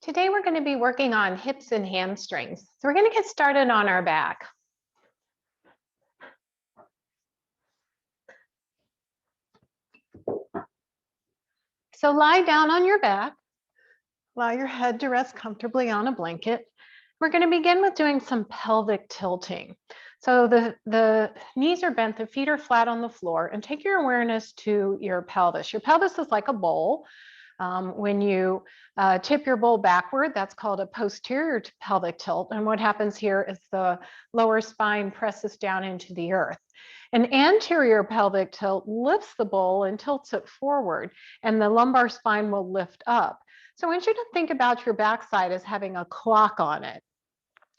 Today we're going to be working on hips and hamstrings. So we're going to get started on our back. So lie down on your back. Allow your head to rest comfortably on a blanket. We're going to begin with doing some pelvic tilting. So the knees are bent, the feet are flat on the floor, and take your awareness to your pelvis. Your pelvis is like a bowl. When you tip your bowl backward, that's called a posterior pelvic tilt. And what happens here is the lower spine presses down into the earth. An anterior pelvic tilt lifts the bowl and tilts it forward, and the lumbar spine will lift up. So I want you to think about your backside as having a clock on it.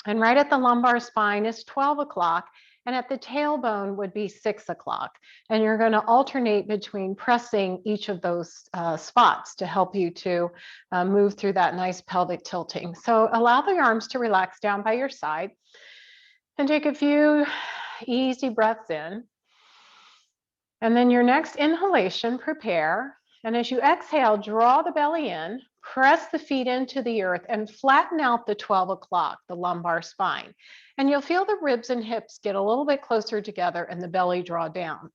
And right at the lumbar spine is 12 o'clock, and at the tailbone would be 6 o'clock. And you're going to alternate between pressing each of those spots to help you to move through that nice pelvic tilting. So allow the arms to relax down by your side and take a few easy breaths in. And then your next inhalation, prepare. And as you exhale, draw the belly in, press the feet into the earth, and flatten out the 12 o'clock, the lumbar spine. And you'll feel the ribs and hips get a little bit closer together and the belly draw down.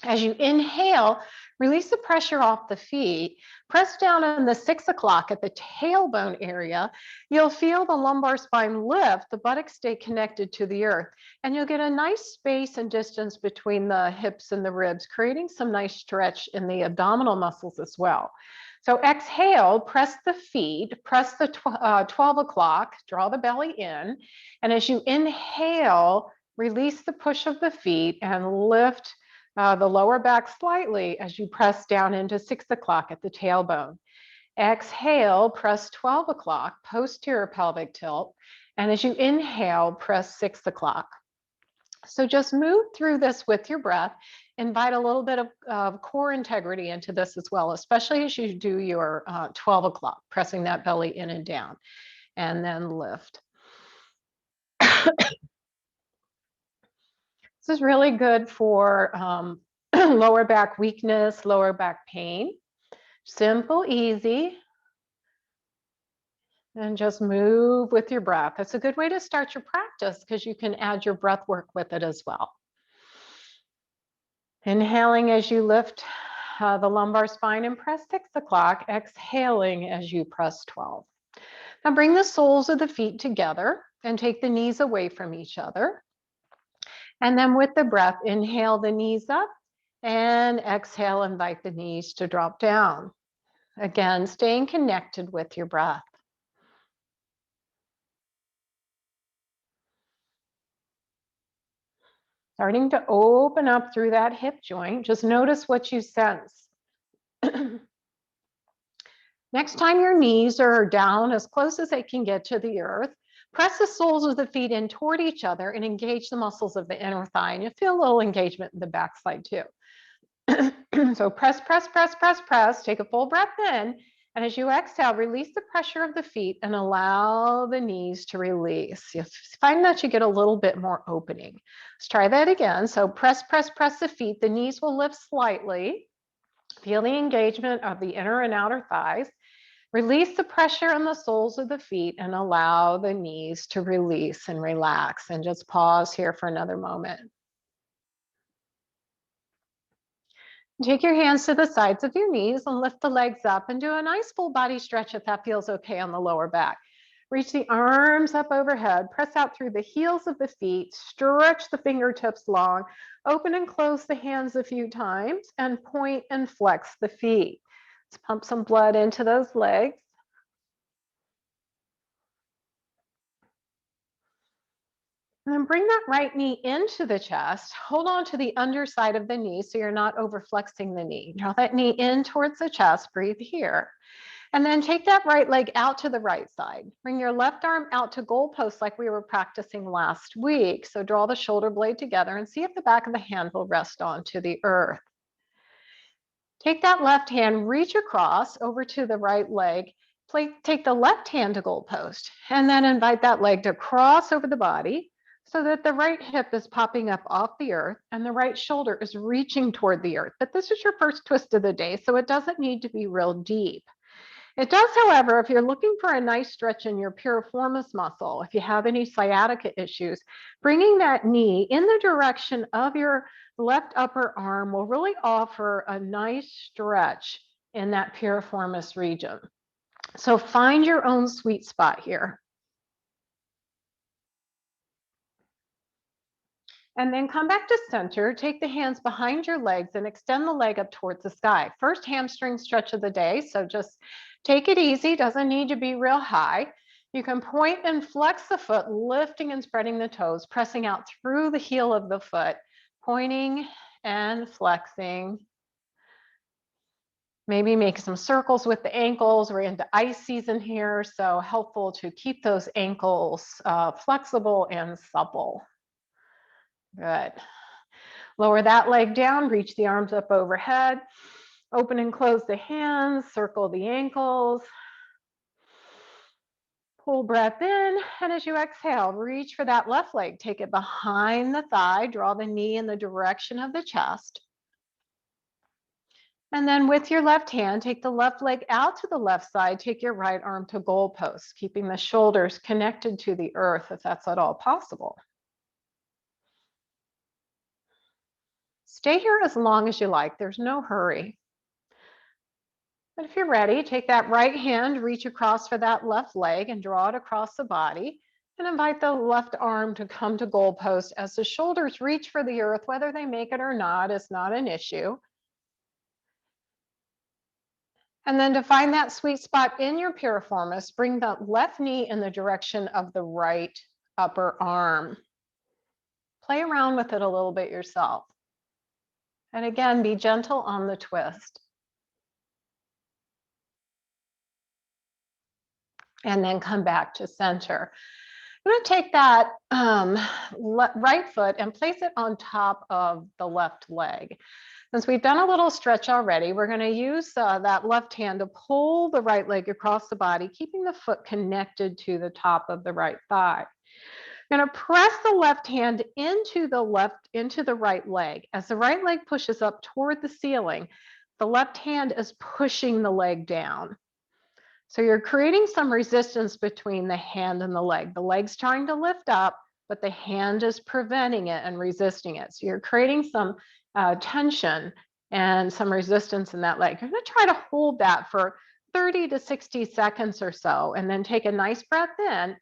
As you inhale, release the pressure off the feet, press down on the 6 o'clock at the tailbone area. You'll feel the lumbar spine lift, the buttocks stay connected to the earth, and you'll get a nice space and distance between the hips and the ribs, creating some nice stretch in the abdominal muscles as well. So exhale, press the feet, press the 12 o'clock, draw the belly in, and as you inhale, release the push of the feet and lift the lower back slightly as you press down into 6 o'clock at the tailbone. Exhale, press 12 o'clock, posterior pelvic tilt. And as you inhale, press 6 o'clock. So just move through this with your breath. Invite a little bit of core integrity into this as well, especially as you do your 12 o'clock, pressing that belly in and down, and then lift. This is really good for lower back weakness, lower back pain. Simple, easy. And just move with your breath. That's a good way to start your practice because you can add your breath work with it as well. Inhaling as you lift the lumbar spine and press 6 o'clock. Exhaling as you press 12. Now bring the soles of the feet together and take the knees away from each other. And then with the breath, inhale the knees up and exhale, invite the knees to drop down. Again, staying connected with your breath. Starting to open up through that hip joint. Just notice what you sense. Next time your knees are down as close as they can get to the earth, press the soles of the feet in toward each other and engage the muscles of the inner thigh. And you feel a little engagement in the backside too. So press, press, press, press, press. Take a full breath in. And as you exhale, release the pressure of the feet and allow the knees to release. You find that you get a little bit more opening. Let's try that again. So press, press, press the feet. The knees will lift slightly. Feel the engagement of the inner and outer thighs. Release the pressure on the soles of the feet and allow the knees to release and relax. And just pause here for another moment. Take your hands to the sides of your knees and lift the legs up and do a nice full body stretch if that feels okay on the lower back. Reach the arms up overhead, press out through the heels of the feet, stretch the fingertips long, open and close the hands a few times, and point and flex the feet. Let's pump some blood into those legs. And then bring that right knee into the chest. Hold on to the underside of the knee so you're not overflexing the knee. Draw that knee in towards the chest. Breathe here. And then take that right leg out to the right side. Bring your left arm out to goalpost like we were practicing last week. So draw the shoulder blade together and see if the back of the hand will rest onto the earth. Take that left hand, reach across over to the right leg. Take the left hand to goalpost and then invite that leg to cross over the body so that the right hip is popping up off the earth and the right shoulder is reaching toward the earth. But this is your first twist of the day, so it doesn't need to be real deep. It does, however, if you're looking for a nice stretch in your piriformis muscle, if you have any sciatica issues, bringing that knee in the direction of your left upper arm will really offer a nice stretch in that piriformis region. So find your own sweet spot here. And then come back to center, take the hands behind your legs and extend the leg up towards the sky. First hamstring stretch of the day, so just take it easy, doesn't need to be real high. You can point and flex the foot, lifting and spreading the toes, pressing out through the heel of the foot, pointing and flexing. Maybe make some circles with the ankles. We're into ice season here, so helpful to keep those ankles flexible and supple. Good. Lower that leg down, reach the arms up overhead, open and close the hands, circle the ankles. Pull breath in, and as you exhale, reach for that left leg. Take it behind the thigh, draw the knee in the direction of the chest. And then with your left hand, take the left leg out to the left side, take your right arm to goalpost, keeping the shoulders connected to the earth if that's at all possible. Stay here as long as you like, there's no hurry. But if you're ready, take that right hand, reach across for that left leg and draw it across the body. And invite the left arm to come to goalpost as the shoulders reach for the earth. Whether they make it or not is not an issue. And then to find that sweet spot in your piriformis, bring the left knee in the direction of the right upper arm. Play around with it a little bit yourself. And again, be gentle on the twist. And then come back to center. I'm going to take that right foot and place it on top of the left leg. Since we've done a little stretch already, we're going to use that left hand to pull the right leg across the body, keeping the foot connected to the top of the right thigh. I'm going to press the left hand into the right leg. As the right leg pushes up toward the ceiling, the left hand is pushing the leg down. So you're creating some resistance between the hand and the leg. The leg's trying to lift up, but the hand is preventing it and resisting it. So you're creating some tension and some resistance in that leg. You're going to try to hold that for 30 to 60 seconds or so, and then take a nice breath in,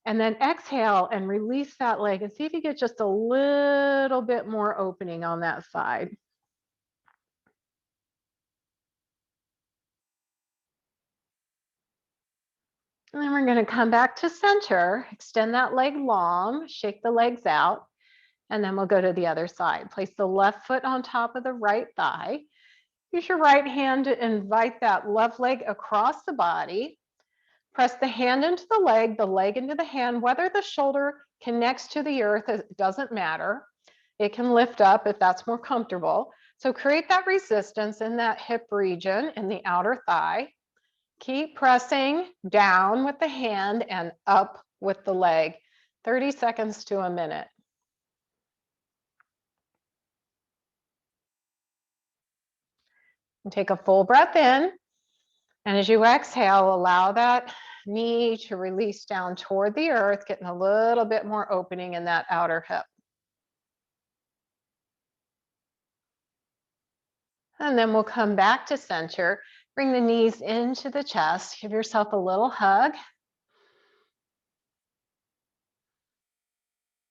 and then exhale and release that leg and see if you get just a little bit more opening on that side. And then we're going to come back to center, extend that leg long, shake the legs out, and then we'll go to the other side. Place the left foot on top of the right thigh. Use your right hand to invite that left leg across the body. Press the hand into the leg into the hand. Whether the shoulder connects to the earth, it doesn't matter. It can lift up if that's more comfortable. So create that resistance in that hip region in the outer thigh. Keep pressing down with the hand and up with the leg, 30 seconds to a minute. And take a full breath in. And as you exhale, allow that knee to release down toward the earth, getting a little bit more opening in that outer hip. And then we'll come back to center. Bring the knees into the chest. Give yourself a little hug.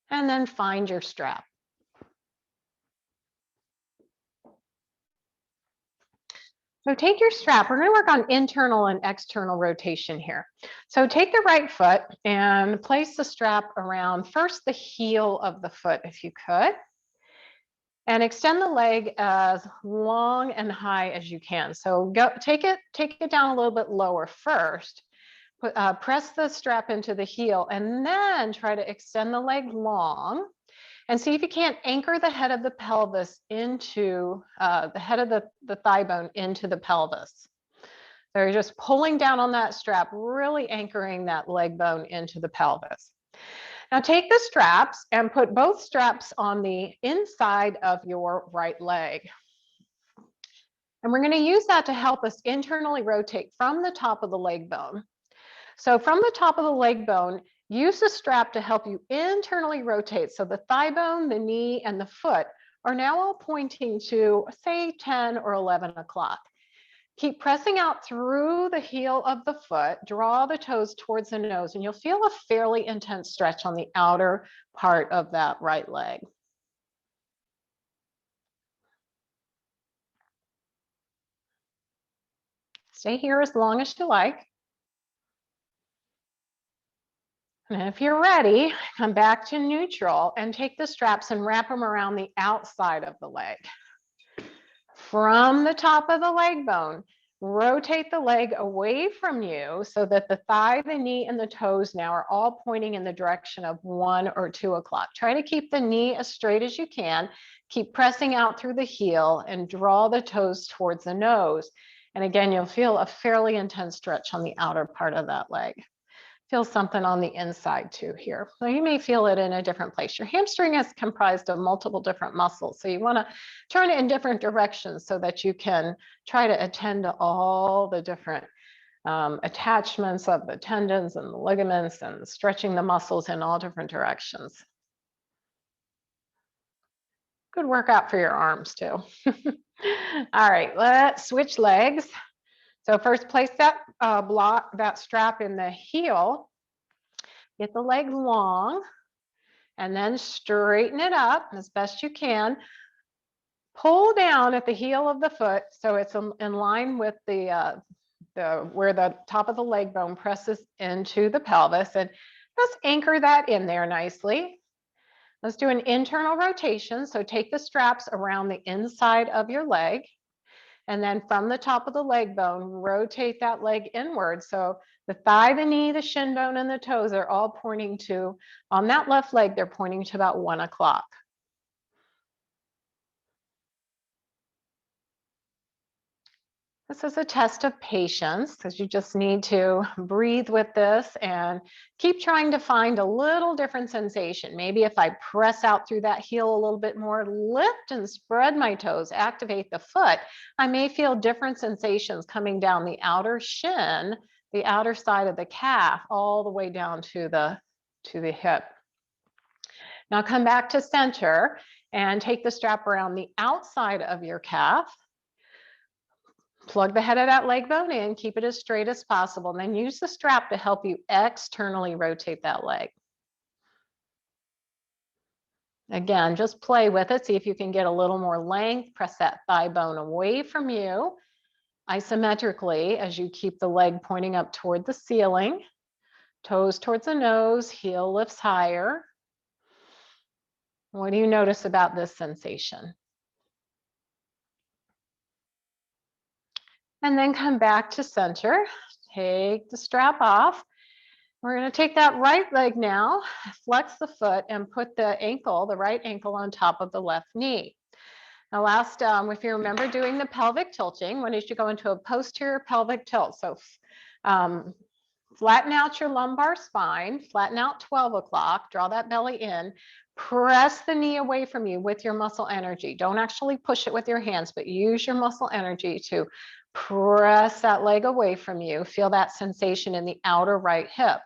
And then find your strap. So take your strap. We're going to work on internal and external rotation here. So take the right foot and place the strap around first the heel of the foot, if you could. And extend the leg as long and high as you can. So take it down a little bit lower first. Press the strap into the heel and then try to extend the leg long and see if you can't anchor the head of the pelvis into the head of the thigh bone into the pelvis. So you're just pulling down on that strap, really anchoring that leg bone into the pelvis. Now take the straps and put both straps on the inside of your right leg. And we're going to use that to help us internally rotate from the top of the leg bone. So from the top of the leg bone, use the strap to help you internally rotate. So the thigh bone, the knee, and the foot are now all pointing to, say, 10 or 11 o'clock. Keep pressing out through the heel of the foot, draw the toes towards the nose, and you'll feel a fairly intense stretch on the outer part of that right leg. Stay here as long as you like. And if you're ready, come back to neutral and take the straps and wrap them around the outside of the leg. From the top of the leg bone, rotate the leg away from you so that the thigh, the knee, and the toes now are all pointing in the direction of 1 or 2 o'clock. Try to keep the knee as straight as you can. Keep pressing out through the heel and draw the toes towards the nose. And again, you'll feel a fairly intense stretch on the outer part of that leg. Feel something on the inside too here. So you may feel it in a different place. Your hamstring is comprised of multiple different muscles. So you want to turn it in different directions so that you can try to attend to all the different attachments of the tendons and the ligaments and stretching the muscles in all different directions. Good workout for your arms too. All right, let's switch legs. So first place that that strap in the heel, get the leg long, and then straighten it up as best you can. Pull down at the heel of the foot so it's in line with the where the top of the leg bone presses into the pelvis, and just anchor that in there nicely. Let's do an internal rotation. So take the straps around the inside of your leg. And then from the top of the leg bone, rotate that leg inward. So the thigh, the knee, the shin bone, and the toes are all pointing to, on that left leg, they're pointing to about 1 o'clock. This is a test of patience because you just need to breathe with this and keep trying to find a little different sensation. Maybe if I press out through that heel a little bit more, lift and spread my toes, activate the foot, I may feel different sensations coming down the outer shin, the outer side of the calf, all the way down to the hip. Now come back to center and take the strap around the outside of your calf. Plug the head of that leg bone in, keep it as straight as possible, and then use the strap to help you externally rotate that leg. Again, just play with it. See if you can get a little more length. Press that thigh bone away from you isometrically as you keep the leg pointing up toward the ceiling. Toes towards the nose, heel lifts higher. What do you notice about this sensation? And then come back to center. Take the strap off. We're going to take that right leg now, flex the foot, and put the ankle, the right ankle, on top of the left knee. Now last, if you remember doing the pelvic tilting, when you should go into a posterior pelvic tilt. So flatten out your lumbar spine, flatten out 12 o'clock, draw that belly in, press the knee away from you with your muscle energy. Don't actually push it with your hands, but use your muscle energy to press that leg away from you. Feel that sensation in the outer right hip.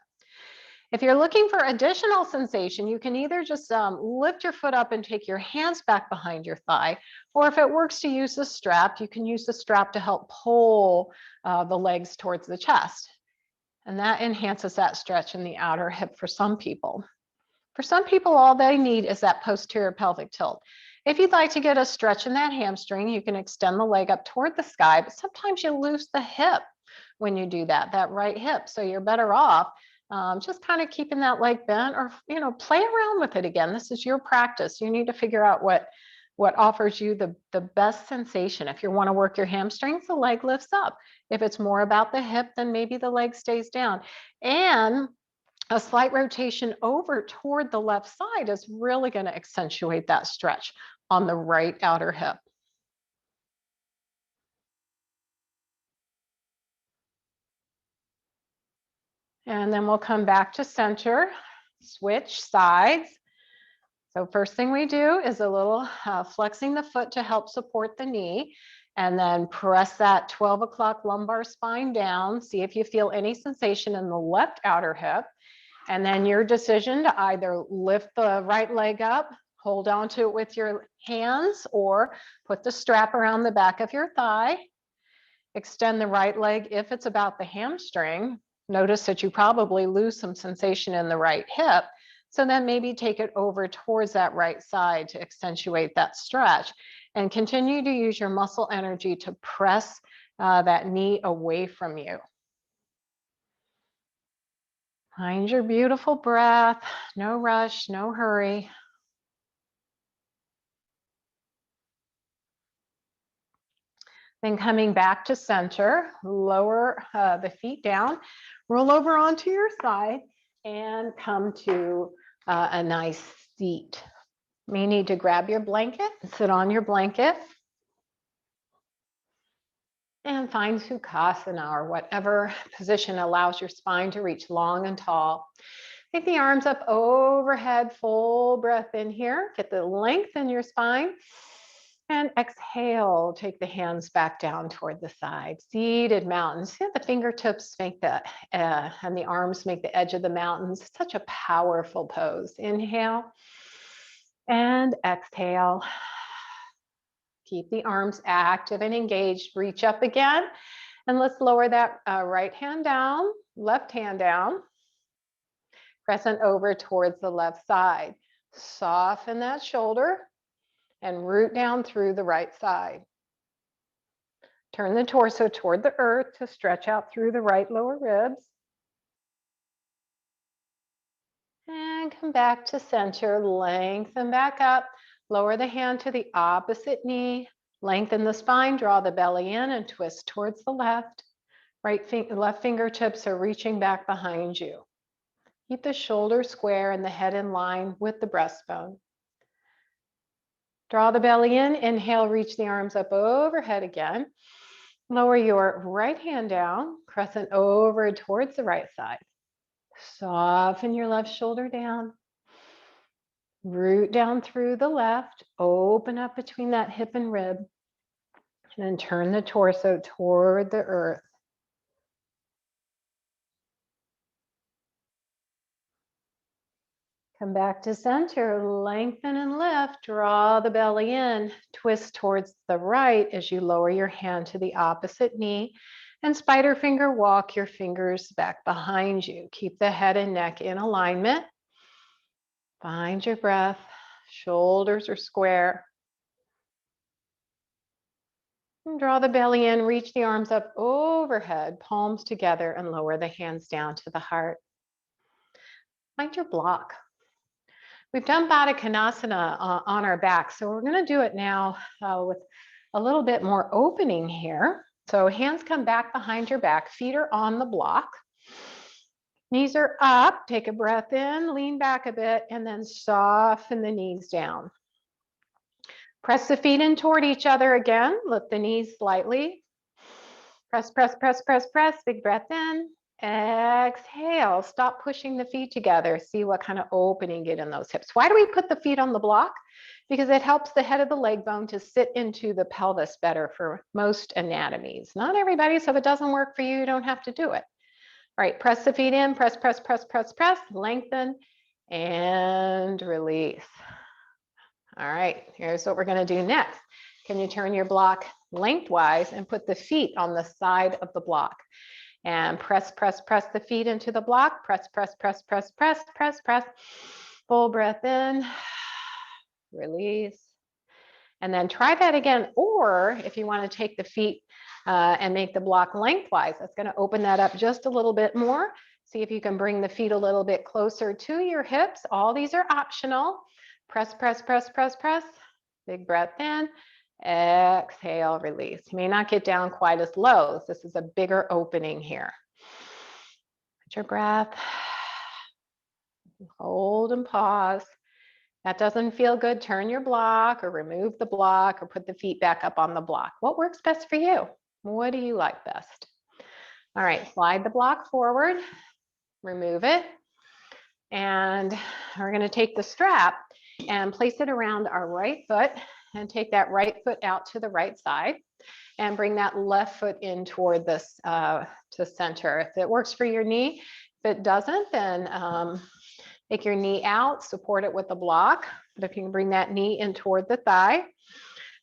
If you're looking for additional sensation, you can either just lift your foot up and take your hands back behind your thigh, or if it works to use the strap, you can use the strap to help pull the legs towards the chest. And that enhances that stretch in the outer hip for some people. For some people, all they need is that posterior pelvic tilt. If you'd like to get a stretch in that hamstring, you can extend the leg up toward the sky, but sometimes you lose the hip when you do that right hip. So you're better off just kind of keeping that leg bent, or, play around with it again. This is your practice. You need to figure out what offers you the best sensation. If you want to work your hamstrings, the leg lifts up. If it's more about the hip, then maybe the leg stays down. And a slight rotation over toward the left side is really going to accentuate that stretch on the right outer hip. And then we'll come back to center, switch sides. So first thing we do is a little flexing the foot to help support the knee. And then press that 12 o'clock lumbar spine down. See if you feel any sensation in the left outer hip. And then your decision to either lift the right leg up, hold on to it with your hands, or put the strap around the back of your thigh. Extend the right leg if it's about the hamstring. Notice that you probably lose some sensation in the right hip. So then maybe take it over towards that right side to accentuate that stretch, and continue to use your muscle energy to press that knee away from you. Find your beautiful breath, no rush, no hurry. Then coming back to center, lower the feet down, roll over onto your side, and come to a nice seat. You may need to grab your blanket and sit on your blanket. And find Sukhasana, or whatever position allows your spine to reach long and tall. Take the arms up overhead, full breath in here. Get the length in your spine. And exhale, take the hands back down toward the side. Seated mountains. See how the fingertips make the, and the arms make the edge of the mountains. Such a powerful pose. Inhale and exhale. Keep the arms active and engaged. Reach up again. And let's lower that right hand down, left hand down. Crescent over towards the left side. Soften that shoulder and root down through the right side. Turn the torso toward the earth to stretch out through the right lower ribs. And come back to center, lengthen back up. Lower the hand to the opposite knee. Lengthen the spine, draw the belly in and twist towards the left. Left fingertips are reaching back behind you. Keep the shoulders square and the head in line with the breastbone. Draw the belly in, inhale, reach the arms up overhead again. Lower your right hand down, crescent over towards the right side. Soften your left shoulder down. Root down through the left, open up between that hip and rib, and then turn the torso toward the earth. Come back to center, lengthen and lift, draw the belly in, twist towards the right as you lower your hand to the opposite knee, and spider finger walk your fingers back behind you. Keep the head and neck in alignment. Find your breath, shoulders are square. And draw the belly in, reach the arms up overhead, palms together, and lower the hands down to the heart. Find your block. We've done Baddha Konasana on our back, so we're going to do it now with a little bit more opening here. So hands come back behind your back, feet are on the block. Knees are up, take a breath in, lean back a bit, and then soften the knees down. Press the feet in toward each other again, lift the knees slightly. Press, press, press, press, press, big breath in. Exhale, stop pushing the feet together. See what kind of opening you get in those hips. Why do we put the feet on the block? Because it helps the head of the leg bone to sit into the pelvis better for most anatomies. Not everybody, so if it doesn't work for you, you don't have to do it. All right, press the feet in, press, press, press, press, press, lengthen, and release. All right, here's what we're gonna do next. Can you turn your block lengthwise and put the feet on the side of the block? And press, press, press the feet into the block. Press, press, press, press, press, press, press. Full breath in, release. And then try that again. Or if you want to take the feet and make the block lengthwise, that's going to open that up just a little bit more. See if you can bring the feet a little bit closer to your hips. All these are optional. Press, press, press, press, press. Big breath in. Exhale, release. You may not get down quite as low. This is a bigger opening here. Put your breath. Hold and pause. That doesn't feel good. Turn your block or remove the block or put the feet back up on the block. What works best for you? What do you like best? All right, slide the block forward, remove it. And we're going to take the strap and place it around our right foot and take that right foot out to the right side and bring that left foot in toward this to center. If it works for your knee, if it doesn't, then take your knee out, support it with a block. But if you can bring that knee in toward the thigh,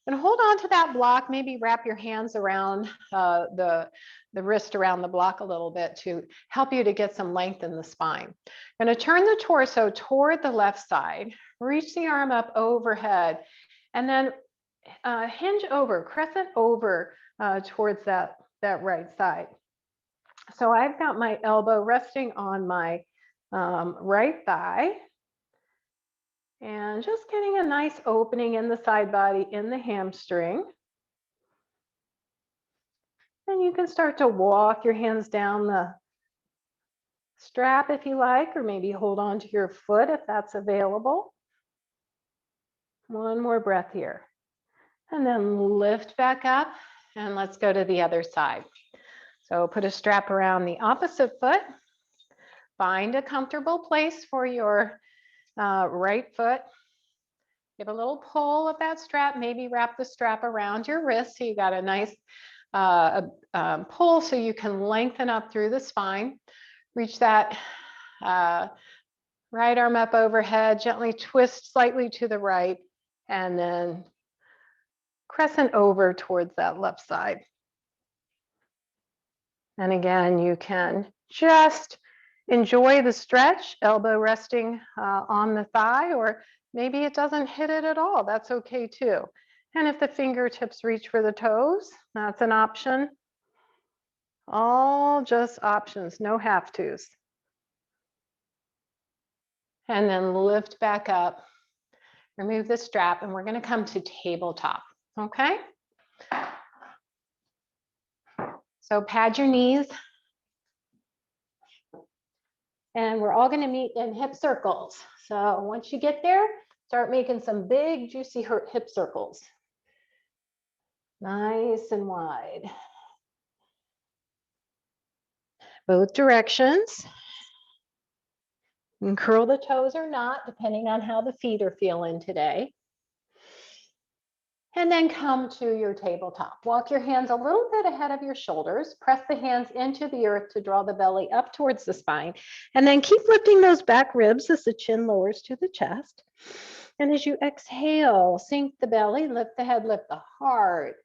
and hold on to that block, maybe wrap your hands around the wrist around the block a little bit to help you to get some length in the spine. I'm going to turn the torso toward the left side, reach the arm up overhead, and then hinge over, crescent over towards that right side. So I've got my elbow resting on my right thigh. And just getting a nice opening in the side body, in the hamstring. And you can start to walk your hands down the strap if you like, or maybe hold on to your foot if that's available. One more breath here. And then lift back up and let's go to the other side. So put a strap around the opposite foot. Find a comfortable place for your right foot. Give a little pull of that strap, maybe wrap the strap around your wrist so you got a nice pull so you can lengthen up through the spine. Reach that right arm up overhead, gently twist slightly to the right, and then crescent over towards that left side. And again, you can just enjoy the stretch, elbow resting on the thigh, or maybe it doesn't hit it at all. That's okay too. And if the fingertips reach for the toes, that's an option. All just options, no have tos. And then lift back up, remove the strap, and we're going to come to tabletop. Okay? So pad your knees. And we're all going to meet in hip circles. So once you get there, start making some big, juicy hip circles. Nice and wide. Both directions. You can curl the toes or not, depending on how the feet are feeling today. And then come to your tabletop. Walk your hands a little bit ahead of your shoulders. Press the hands into the earth to draw the belly up towards the spine. And then keep lifting those back ribs as the chin lowers to the chest. And as you exhale, sink the belly, lift the head, lift the heart.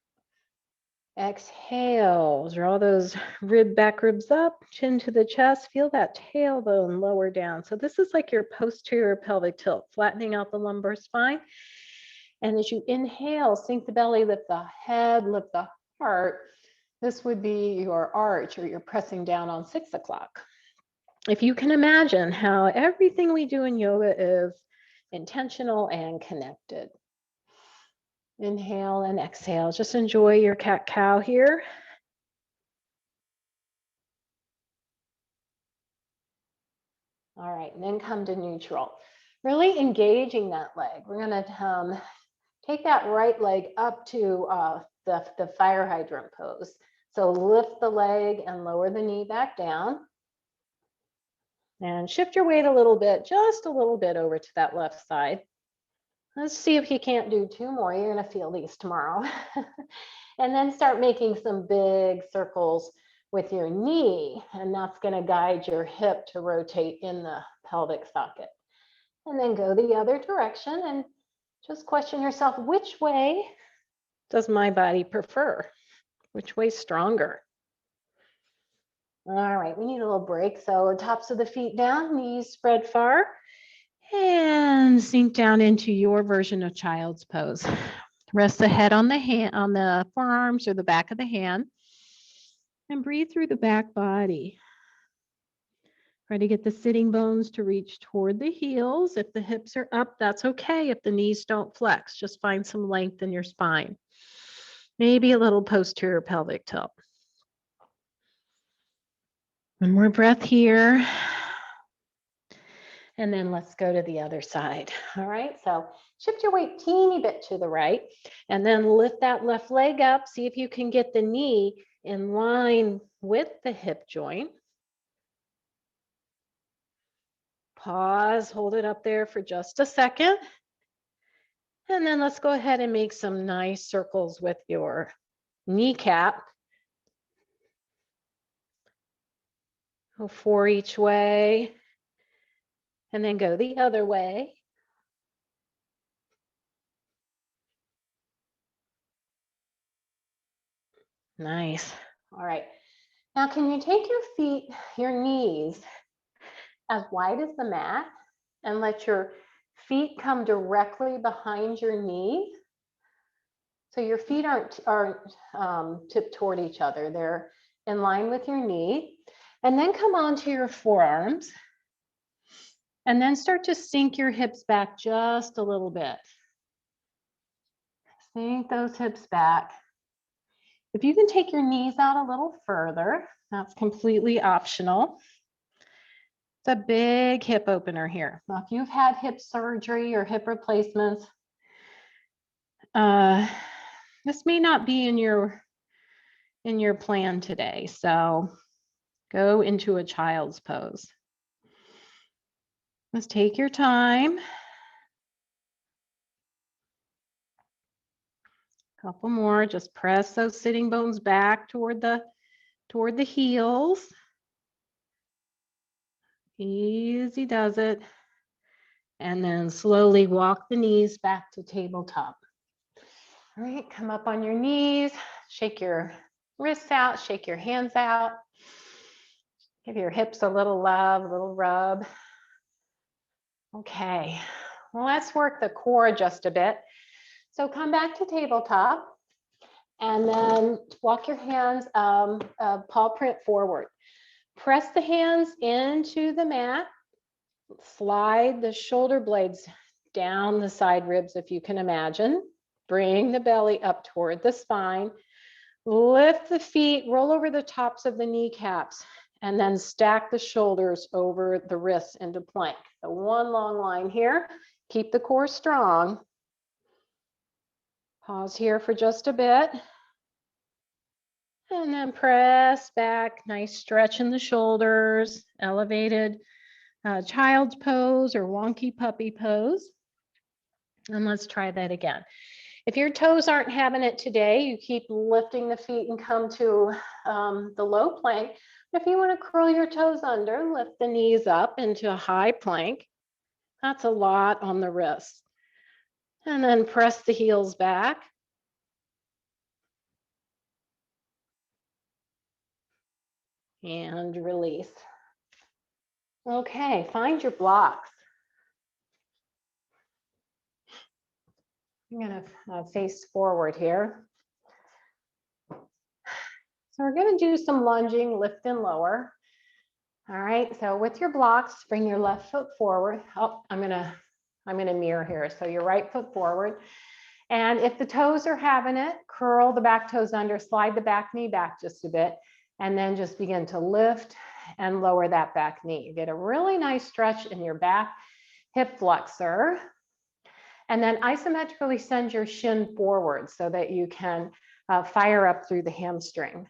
Exhale, draw those back ribs up, chin to the chest. Feel that tailbone lower down. So this is like your posterior pelvic tilt, flattening out the lumbar spine. And as you inhale, sink the belly, lift the head, lift the heart. This would be your arch, or you're pressing down on 6 o'clock. If you can imagine how everything we do in yoga is intentional and connected. Inhale and exhale. Just enjoy your cat-cow here. All right, and then come to neutral. Really engaging that leg. We're going to take that right leg up to the fire hydrant pose. So lift the leg and lower the knee back down. And shift your weight a little bit, just a little bit over to that left side. Let's see if you can't do 2 more. You're going to feel these tomorrow. And then start making some big circles with your knee. And that's going to guide your hip to rotate in the pelvic socket. And then go the other direction and just question yourself, which way does my body prefer? Which way's stronger? All right, we need a little break. So tops of the feet down, knees spread far, and sink down into your version of child's pose. Rest the head on the hand, on the forearms or the back of the hand, and breathe through the back body. Try to get the sitting bones to reach toward the heels. If the hips are up, that's okay. If the knees don't flex, just find some length in your spine. Maybe a little posterior pelvic tilt. One more breath here. And then let's go to the other side. All right, so shift your weight teeny bit to the right, and then lift that left leg up. See if you can get the knee in line with the hip joint. Pause, hold it up there for just a second. And then let's go ahead and make some nice circles with your kneecap. Go 4 each way, and then go the other way. Nice. All right. Now, can you take your feet, your knees, as wide as the mat, and let your feet come directly behind your knee? So your feet aren't tipped toward each other. They're in line with your knee. And then come onto your forearms. And then start to sink your hips back just a little bit. Sink those hips back. If you can take your knees out a little further, that's completely optional. It's a big hip opener here. Now, if you've had hip surgery or hip replacements, this may not be in your plan today. So go into a child's pose. Let's take your time. Couple more. Just press those sitting bones back toward the heels. Easy does it. And then slowly walk the knees back to tabletop. All right, come up on your knees, shake your wrists out, shake your hands out. Give your hips a little love, a little rub. Okay, well, let's work the core just a bit. So come back to tabletop and then walk your hands paw print forward. Press the hands into the mat. Slide the shoulder blades down the side ribs if you can imagine. Bring the belly up toward the spine. Lift the feet, roll over the tops of the kneecaps, and then stack the shoulders over the wrists into plank. So one long line here. Keep the core strong. Pause here for just a bit. And then press back. Nice stretch in the shoulders. Elevated child's pose or wonky puppy pose. And let's try that again. If your toes aren't having it today, you keep lifting the feet and come to the low plank. If you want to curl your toes under, lift the knees up into a high plank. That's a lot on the wrists. And then press the heels back. And release. Okay, find your blocks. I'm going to face forward here. So we're going to do some lunging, lift and lower. All right, so with your blocks, bring your left foot forward. Oh, I'm gonna mirror here. So your right foot forward. And if the toes are having it, curl the back toes under, slide the back knee back just a bit, and then just begin to lift and lower that back knee. You get a really nice stretch in your back hip flexor. And then isometrically send your shin forward so that you can fire up through the hamstring.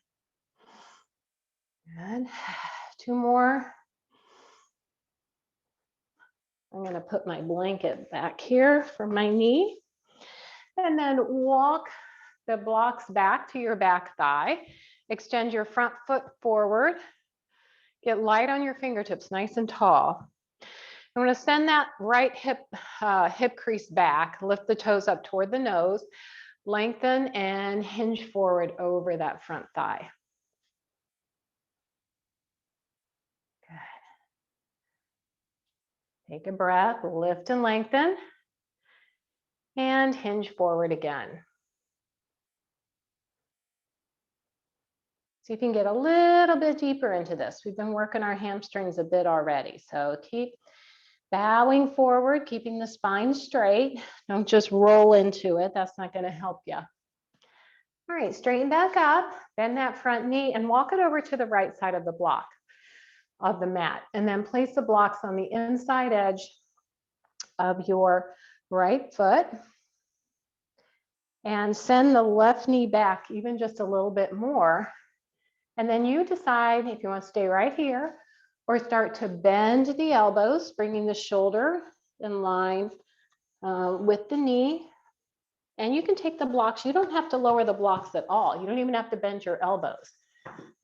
Good. 2 more. I'm going to put my blanket back here for my knee. And then walk the blocks back to your back thigh. Extend your front foot forward. Get light on your fingertips, nice and tall. I'm going to send that right hip crease back. Lift the toes up toward the nose. Lengthen and hinge forward over that front thigh. Take a breath, lift and lengthen, and hinge forward again. See if you can get a little bit deeper into this. We've been working our hamstrings a bit already. So keep bowing forward, keeping the spine straight. Don't just roll into it. That's not going to help you. All right, straighten back up, bend that front knee, and walk it over to the right side of the block of the mat. And then place the blocks on the inside edge of your right foot. And send the left knee back even just a little bit more. And then you decide if you want to stay right here or start to bend the elbows, bringing the shoulder in line with the knee. And you can take the blocks. You don't have to lower the blocks at all. You don't even have to bend your elbows.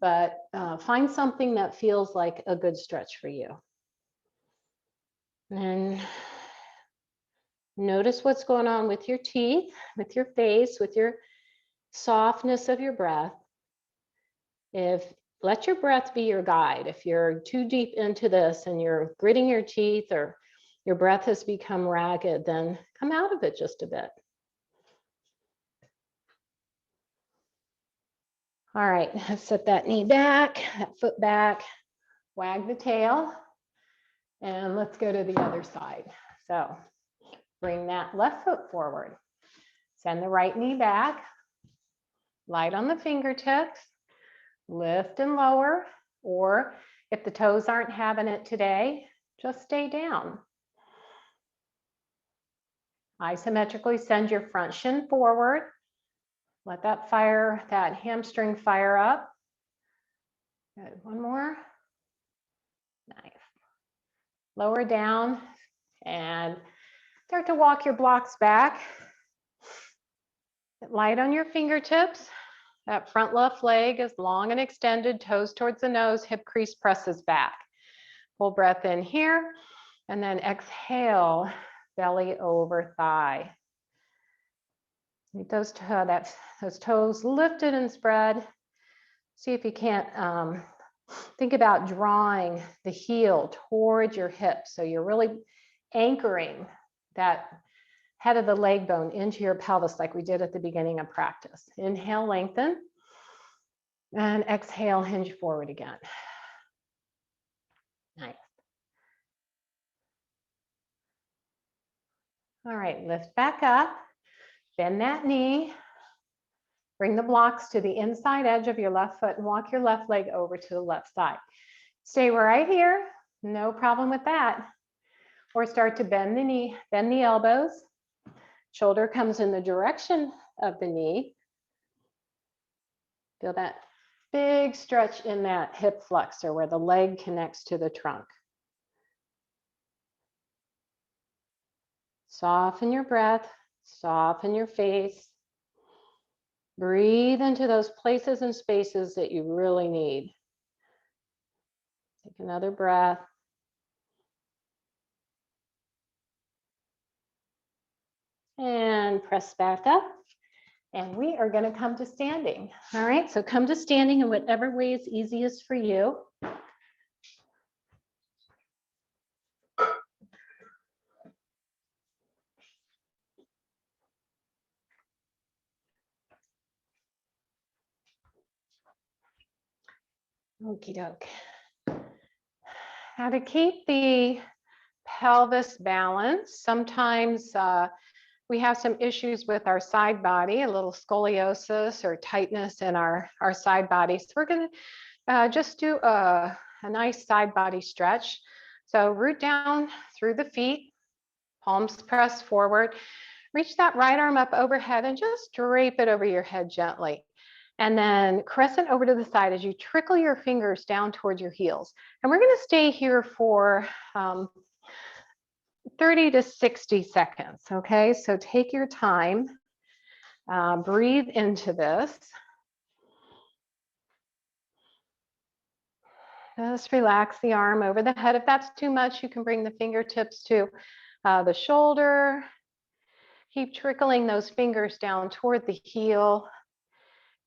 But find something that feels like a good stretch for you. And notice what's going on with your teeth, with your face, with your softness of your breath. Let your breath be your guide. If you're too deep into this and you're gritting your teeth or your breath has become ragged, then come out of it just a bit. All right, set that knee back, that foot back, wag the tail, and let's go to the other side. So bring that left foot forward. Send the right knee back, light on the fingertips, lift and lower, or if the toes aren't having it today, just stay down. Isometrically send your front shin forward. Let that hamstring fire up. Good, one more. Nice. Lower down and start to walk your blocks back. Light on your fingertips. That front left leg is long and extended, toes towards the nose, hip crease presses back. Full breath in here, and then exhale, belly over thigh. Keep those toes lifted and spread. See if you can't think about drawing the heel towards your hips. So you're really anchoring that head of the leg bone into your pelvis like we did at the beginning of practice. Inhale, lengthen, and exhale, hinge forward again. Nice. All right, lift back up, bend that knee, bring the blocks to the inside edge of your left foot and walk your left leg over to the left side. Stay right here, no problem with that. Or start to bend the knee, bend the elbows. Shoulder comes in the direction of the knee. Feel that big stretch in that hip flexor where the leg connects to the trunk. Soften your breath, soften your face. Breathe into those places and spaces that you really need. Take another breath. And press back up. And we are going to come to standing. All right, so come to standing in whatever way is easiest for you. Okie doke. Now to keep the pelvis balanced, sometimes we have some issues with our side body, a little scoliosis or tightness in our side body. So we're going to just do a nice side body stretch. So root down through the feet, palms pressed forward. Reach that right arm up overhead and just drape it over your head gently. And then crescent over to the side as you trickle your fingers down towards your heels. And we're going to stay here for 30 to 60 seconds, okay? So take your time, breathe into this. Just relax the arm over the head. If that's too much, you can bring the fingertips to the shoulder. Keep trickling those fingers down toward the heel,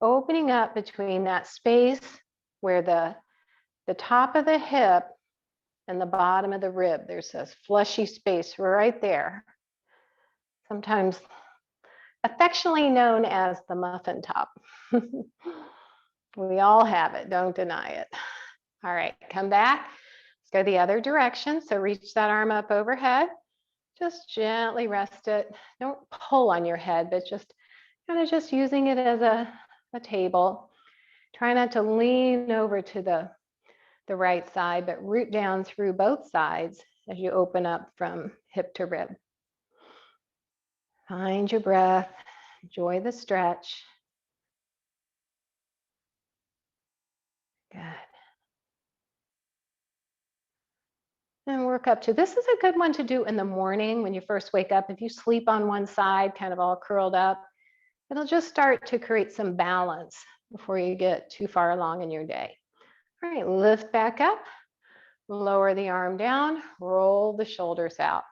opening up between that space where the top of the hip and the bottom of the rib. There's this fleshy space right there. Sometimes affectionately known as the muffin top. We all have it, don't deny it. All right, come back. Let's go the other direction. So reach that arm up overhead. Just gently rest it. Don't pull on your head, but just kind of just using it as a table. Try not to lean over to the right side, but root down through both sides as you open up from hip to rib. Find your breath, enjoy the stretch. Good. And work up to, this is a good one to do in the morning when you first wake up. If you sleep on one side, kind of all curled up, It'll just start to create some balance before you get too far along in your day. All right, lift back up, lower the arm down, roll the shoulders out.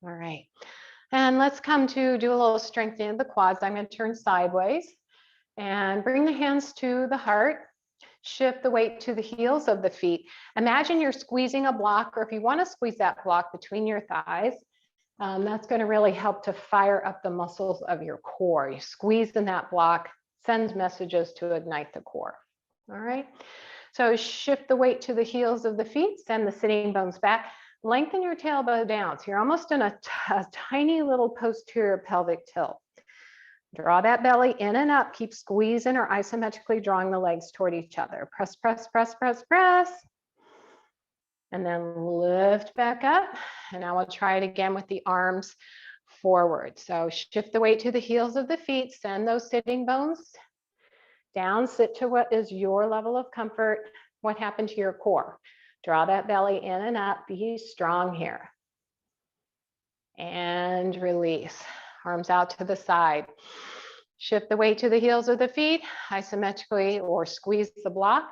All right, and let's come to do a little strengthening of the quads. I'm going to turn sideways and bring the hands to the heart. Shift the weight to the heels of the feet. Imagine you're squeezing a block, or if you want to squeeze that block between your thighs, that's going to really help to fire up the muscles of your core. You squeeze in that block, sends messages to ignite the core. All right. So shift the weight to the heels of the feet, send the sitting bones back, lengthen your tailbone down. So you're almost in a tiny little posterior pelvic tilt. Draw that belly in and up. Keep squeezing or isometrically drawing the legs toward each other. Press, press, press, press, press. And then lift back up. And now we'll try it again with the arms forward. So shift the weight to the heels of the feet. Send those sitting bones down. Sit to what is your level of comfort. What happened to your core? Draw that belly in and up. Be strong here. And release. Arms out to the side. Shift the weight to the heels of the feet, isometrically or squeeze the block.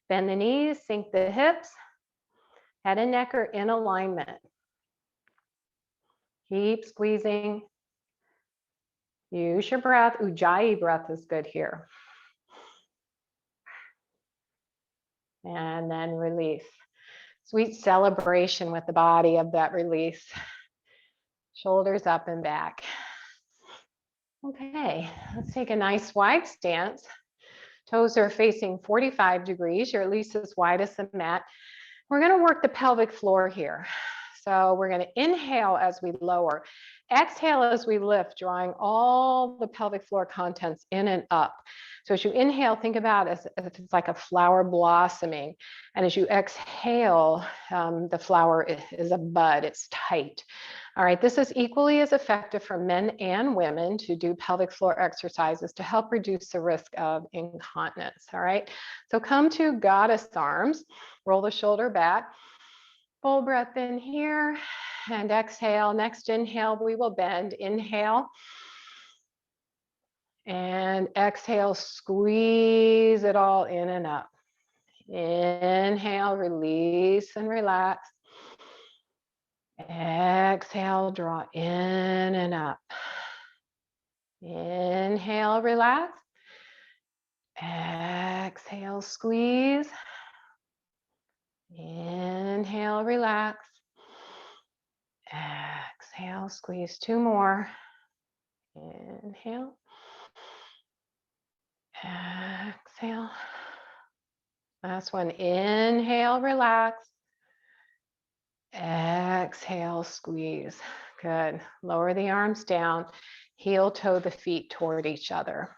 Bend the knees, sink the hips. Head and neck are in alignment. Keep squeezing. Use your breath. Ujjayi breath is good here. And then release. Sweet celebration with the body of that release. Shoulders up and back. Okay, let's take a nice wide stance. Toes are facing 45 degrees. You're at least as wide as the mat. We're going to work the pelvic floor here. So we're going to inhale as we lower. Exhale as we lift, drawing all the pelvic floor contents in and up. So as you inhale, think about it as if it's like a flower blossoming. And as you exhale, the flower is a bud, it's tight. All right, this is equally as effective for men and women to do pelvic floor exercises to help reduce the risk of incontinence. All right, so come to goddess arms, roll the shoulder back. Full breath in here and exhale. Next inhale, we will bend. Inhale and exhale, squeeze it all in and up. Inhale, release and relax. Exhale, draw in and up. Inhale, relax. Exhale, squeeze. Inhale, relax. Exhale, squeeze. Two more. Inhale. Exhale. Last one. Inhale, relax. Exhale, squeeze. Good. Lower the arms down. Heel toe the feet toward each other.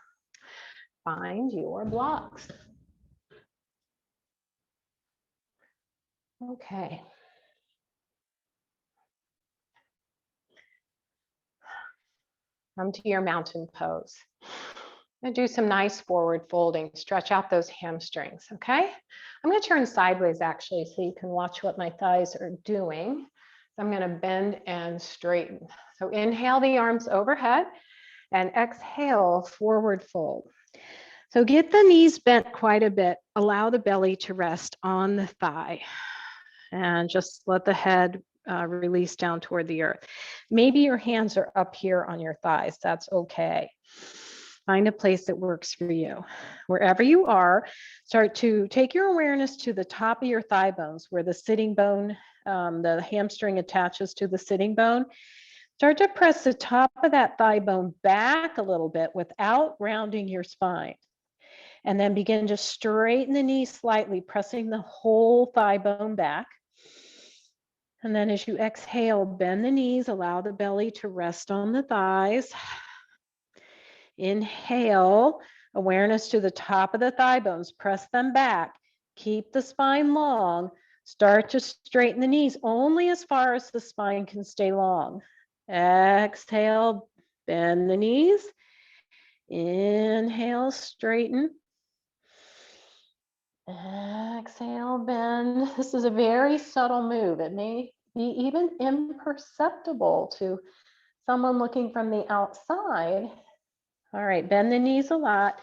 Find your blocks. Okay. Come to your mountain pose. And do some nice forward folding. Stretch out those hamstrings, okay? I'm going to turn sideways actually so you can watch what my thighs are doing. So I'm going to bend and straighten. So inhale the arms overhead and exhale, forward fold. So get the knees bent quite a bit. Allow the belly to rest on the thigh and just let the head release down toward the earth. Maybe your hands are up here on your thighs. That's okay. Find a place that works for you. Wherever you are, start to take your awareness to the top of your thigh bones where the sitting bone, the hamstring attaches to the sitting bone. Start to press the top of that thigh bone back a little bit without rounding your spine. And then begin to straighten the knees slightly, pressing the whole thigh bone back. And then as you exhale, bend the knees, allow the belly to rest on the thighs. Inhale, awareness to the top of the thigh bones, press them back, keep the spine long, start to straighten the knees only as far as the spine can stay long. Exhale, bend the knees. Inhale, straighten. Exhale, bend. This is a very subtle move. It may be even imperceptible to Someone looking from the outside. All right, bend the knees a lot,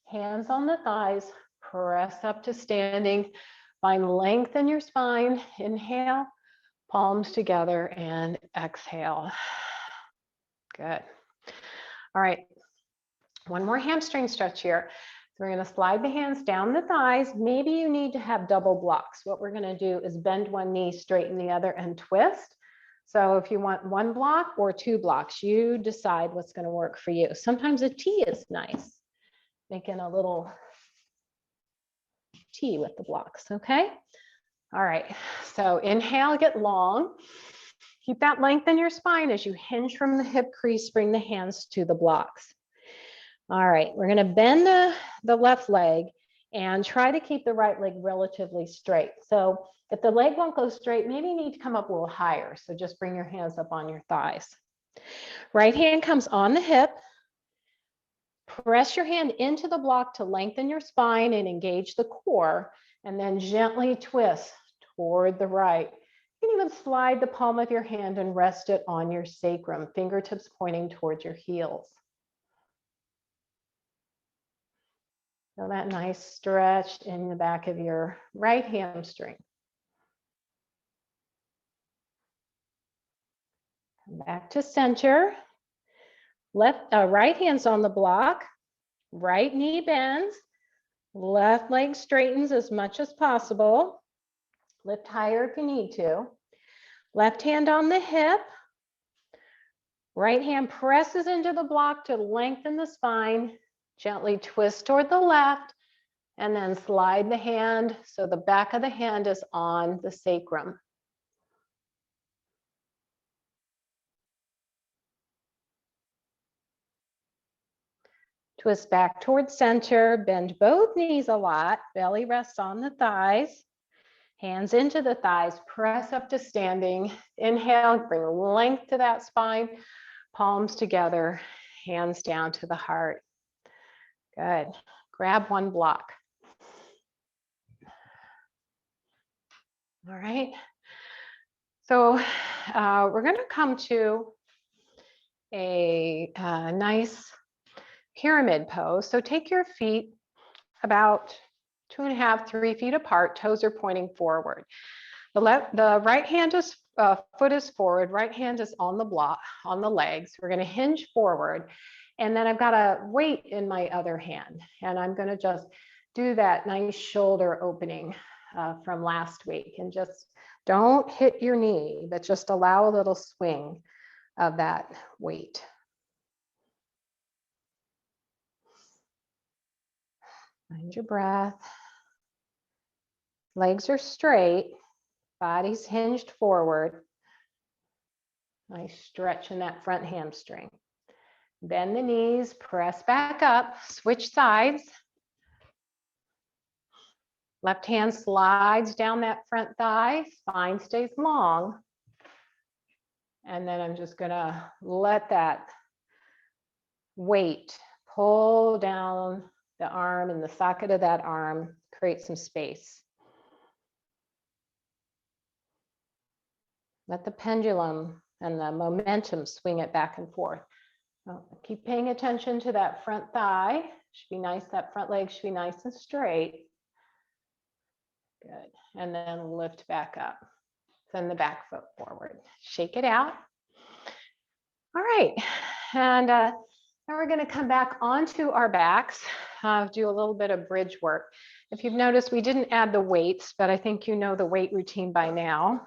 hands on the thighs, press up to standing, find length in your spine, inhale, palms together and exhale. Good. All right, one more hamstring stretch here. So we're gonna slide the hands down the thighs. Maybe you need to have double blocks. What we're gonna do is bend one knee, straighten the other, and twist. So if you want one block or two blocks, you decide what's gonna work for you. Sometimes a T is nice, making a little T with the blocks, okay? All right, so inhale, get long. Keep that length in your spine as you hinge from the hip crease, bring the hands to the blocks. All right, we're gonna bend the left leg and try to keep the right leg relatively straight. So if the leg won't go straight, maybe you need to come up a little higher. So just bring your hands up on your thighs. Right hand comes on the hip. Press your hand into the block to lengthen your spine and engage the core, and then gently twist toward the right. You can even slide the palm of your hand and rest it on your sacrum, fingertips pointing towards your heels. Feel that nice stretch in the back of your right hamstring. Come back to center. Right hand's on the block. Right knee bends. Left leg straightens as much as possible. Lift higher if you need to. Left hand on the hip. Right hand presses into the block to lengthen the spine. Gently twist toward the left, and then slide the hand so the back of the hand is on the sacrum. Twist back towards center, bend both knees a lot, belly rests on the thighs, hands into the thighs, press up to standing. Inhale, bring length to that spine, palms together, hands down to the heart. Good. Grab one block. All right. So we're going to come to a nice pyramid pose. So take your feet about 2.5, 3 feet apart. Toes are pointing forward. The right hand is foot is forward. Right hand is on the block, on the legs. We're going to hinge forward. And then I've got a weight in my other hand. And I'm going to just do that nice shoulder opening from last week. And just don't hit your knee, but just allow a little swing of that weight. Find your breath. Legs are straight. Body's hinged forward. Nice stretch in that front hamstring. Bend the knees, press back up, switch sides. Left hand slides down that front thigh, spine stays long. And then I'm just gonna let that weight pull down the arm and the socket of that arm, create some space. Let the pendulum and the momentum swing it back and forth. Keep paying attention to that front thigh. Should be nice, that front leg should be nice and straight. Good, and then lift back up. Send the back foot forward. Shake it out. All right, and now we're gonna come back onto our backs, do a little bit of bridge work. If you've noticed, we didn't add the weights, but I think you know the weight routine by now.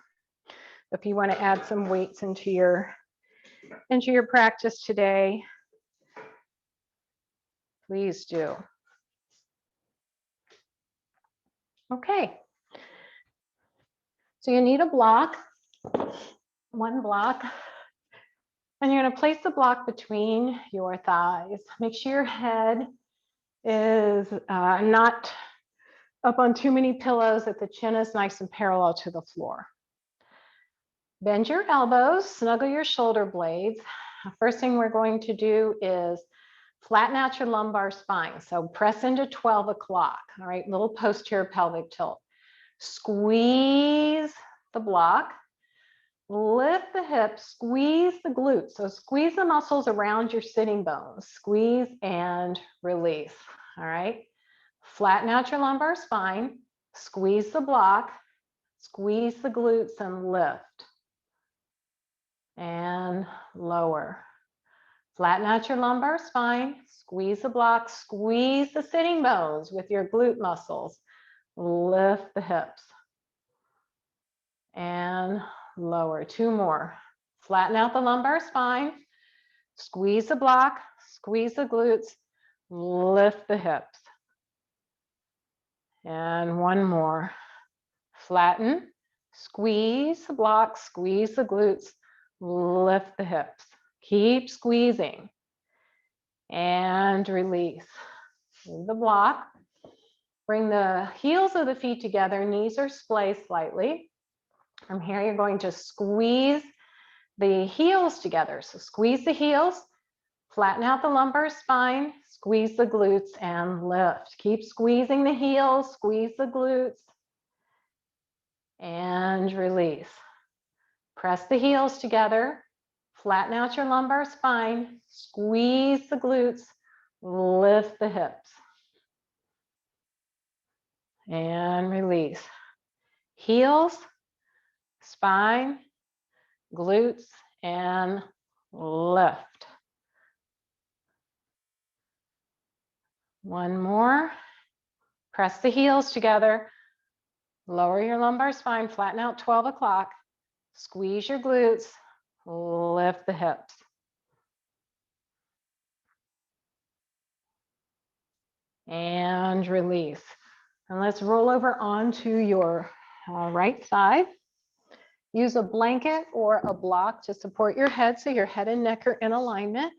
If you wanna add some weights into your practice today, please do. Okay. So you need a block, one block, and you're going to place the block between your thighs. Make sure your head is not up on too many pillows, that the chin is nice and parallel to the floor. Bend your elbows, snuggle your shoulder blades. First thing we're going to do is flatten out your lumbar spine. So press into 12 o'clock, all right, little posterior pelvic tilt. Squeeze the block, Lift the hips, squeeze the glutes. So squeeze the muscles around your sitting bones. Squeeze and release. All right. Flatten out your lumbar spine. Squeeze the block. Squeeze the glutes and lift. And lower. Flatten out your lumbar spine. Squeeze the block. Squeeze the sitting bones with your glute muscles. Lift the hips. And lower. Two more. Flatten out the lumbar spine. Squeeze the block, squeeze the glutes, lift the hips. And one more. Flatten, squeeze the block, squeeze the glutes, lift the hips. Keep squeezing. And release. Move the block. Bring the heels of the feet together, knees are splayed slightly. From here, you're going to squeeze the heels together. So squeeze the heels, flatten out the lumbar spine, squeeze the glutes and lift. Keep squeezing the heels, squeeze the glutes and release. Press the heels together, flatten out your lumbar spine, squeeze the glutes, lift the hips and release. Heels, spine, glutes and lift. One more. Press the heels together. Lower your lumbar spine, flatten out 12 o'clock. Squeeze your glutes, lift the hips. And release. And let's roll over onto your right side. Use a blanket or a block to support your head so your head and neck are in alignment.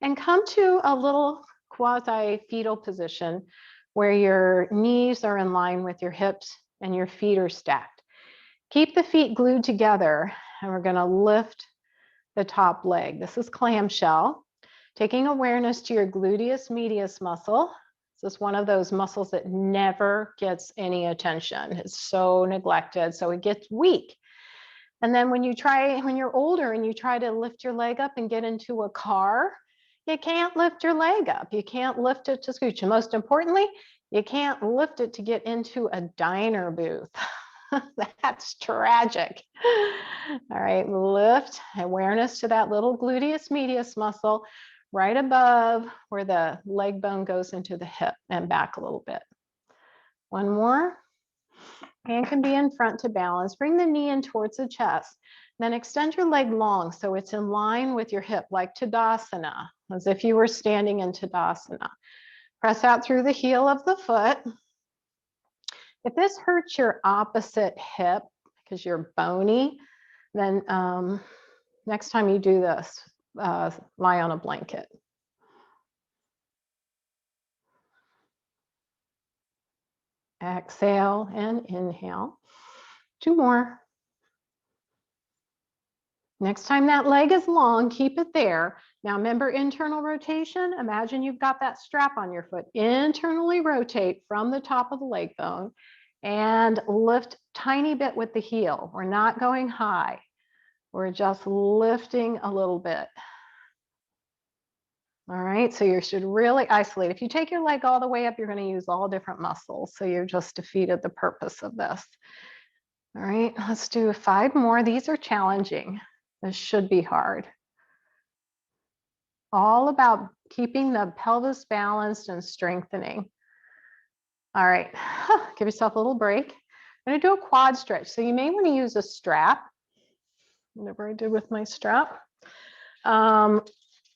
And come to a little quasi-fetal position where your knees are in line with your hips and your feet are stacked. Keep the feet glued together and we're going to lift the top leg. This is clamshell. Taking awareness to your gluteus medius muscle. This is one of those muscles that never gets any attention. It's so neglected, so it gets weak. And then when you're older and you try to lift your leg up and get into a car, you can't lift your leg up. You can't lift it to scooch. And most importantly, you can't lift it to get into a diner booth. That's tragic. All right, lift awareness to that little gluteus medius muscle right above where the leg bone goes into the hip and back a little bit. One more. Hand can be in front to balance. Bring the knee in towards the chest. Then extend your leg long so it's in line with your hip, like Tadasana, as if you were standing in Tadasana. Press out through the heel of the foot. If this hurts your opposite hip because you're bony, then next time you do this, lie on a blanket. Exhale and inhale. Two more. Next time that leg is long, keep it there. Now remember internal rotation. Imagine you've got that strap on your foot. Internally rotate from the top of the leg bone and lift tiny bit with the heel. We're not going high. We're just lifting a little bit. All right, so you should really isolate. If you take your leg all the way up, you're going to use all different muscles. So you've just defeated the purpose of this. All right, let's do 5 more. These are challenging. This should be hard. All about keeping the pelvis balanced and strengthening. All right, give yourself a little break. I'm going to do a quad stretch. So you may want to use a strap, whatever I did with my strap,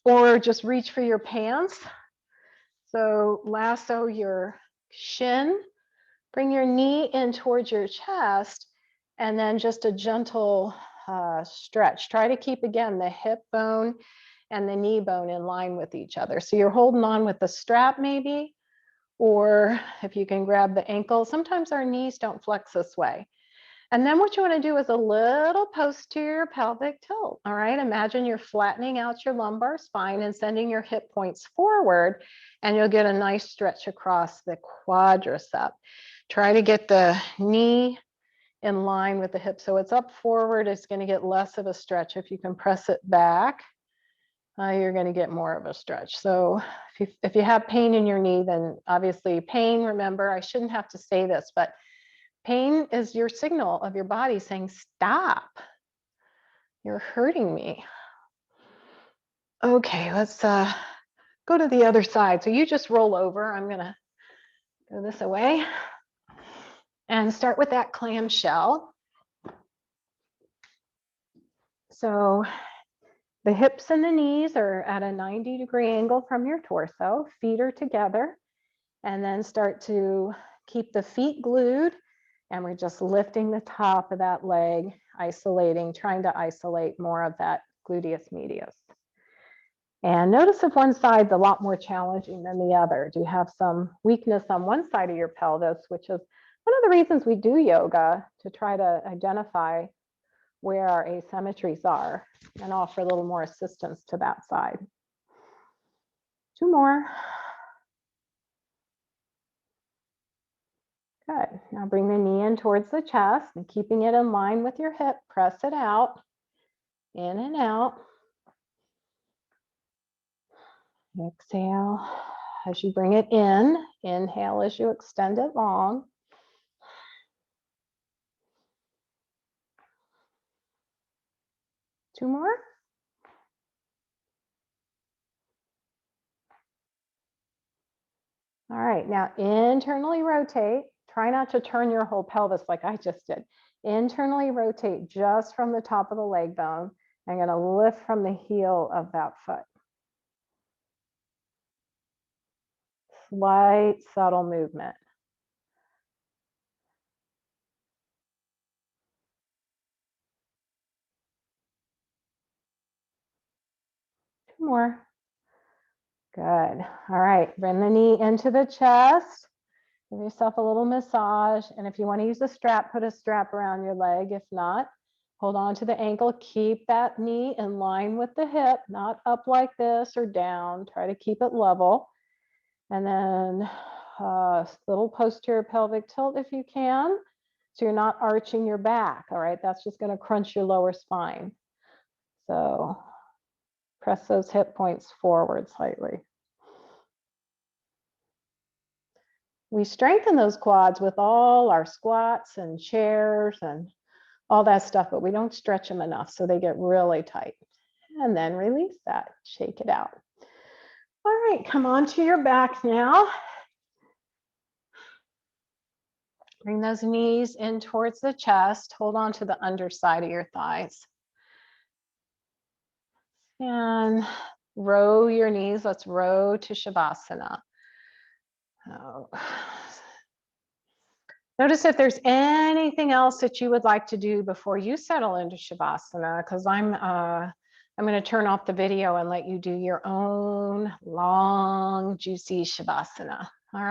or just reach for your pants. So lasso your shin, bring your knee in towards your chest, and then just a gentle stretch. Try to keep, again, the hip bone and the knee bone in line with each other. So you're holding on with the strap maybe, or if you can grab the ankle. Sometimes our knees don't flex this way. And then what you want to do is a little posterior pelvic tilt. All right, imagine you're flattening out your lumbar spine and sending your hip points forward, and you'll get a nice stretch across the quadricep. Try to get the knee in line with the hip. So it's up forward, it's going to get less of a stretch. If you can press it back, you're going to get more of a stretch. So if you have pain in your knee, then obviously pain, remember, I shouldn't have to say this, but pain is your signal of your body saying, stop, you're hurting me. Okay, let's go to the other side. So you just roll over. I'm going to go this away and start with that clamshell. So the hips and the knees are at a 90-degree angle from your torso, feet are together, and then start to keep the feet glued, and we're just lifting the top of that leg, isolating, trying to isolate more of that gluteus medius. And notice if one side's a lot more challenging than the other. Do you have some weakness on one side of your pelvis, which is one of the reasons we do yoga, to try to identify where our asymmetries are and offer a little more assistance to that side. 2 more. Good. Now bring the knee in towards the chest and keeping it in line with your hip, press it out, in and out. Exhale as you bring it in. Inhale as you extend it long. Two more. All right, now internally rotate. Try not to turn your whole pelvis like I just did. Internally rotate just from the top of the leg bone. I'm going to lift from the heel of that foot. Slight, subtle movement. Two more. Good. All right, bring the knee into the chest. Give yourself a little massage. And if you want to use a strap, put a strap around your leg. If not, hold on to the ankle. Keep that knee in line with the hip, not up like this or down. Try to keep it level. And then little posterior pelvic tilt if you can. So you're not arching your back. All right, that's just going to crunch your lower spine. So press those hip points forward slightly. We strengthen those quads with all our squats and chairs and all that stuff, but we don't stretch them enough, so they get really tight. And then release that, shake it out. All right, come on to your back now. Bring those knees in towards the chest. Hold on to the underside of your thighs. And row your knees. Let's row to Shavasana. Oh. Notice if there's anything else that you would like to do before you settle into Shavasana, because I'm going to turn off the video and let you do your own long, juicy Shavasana. All right.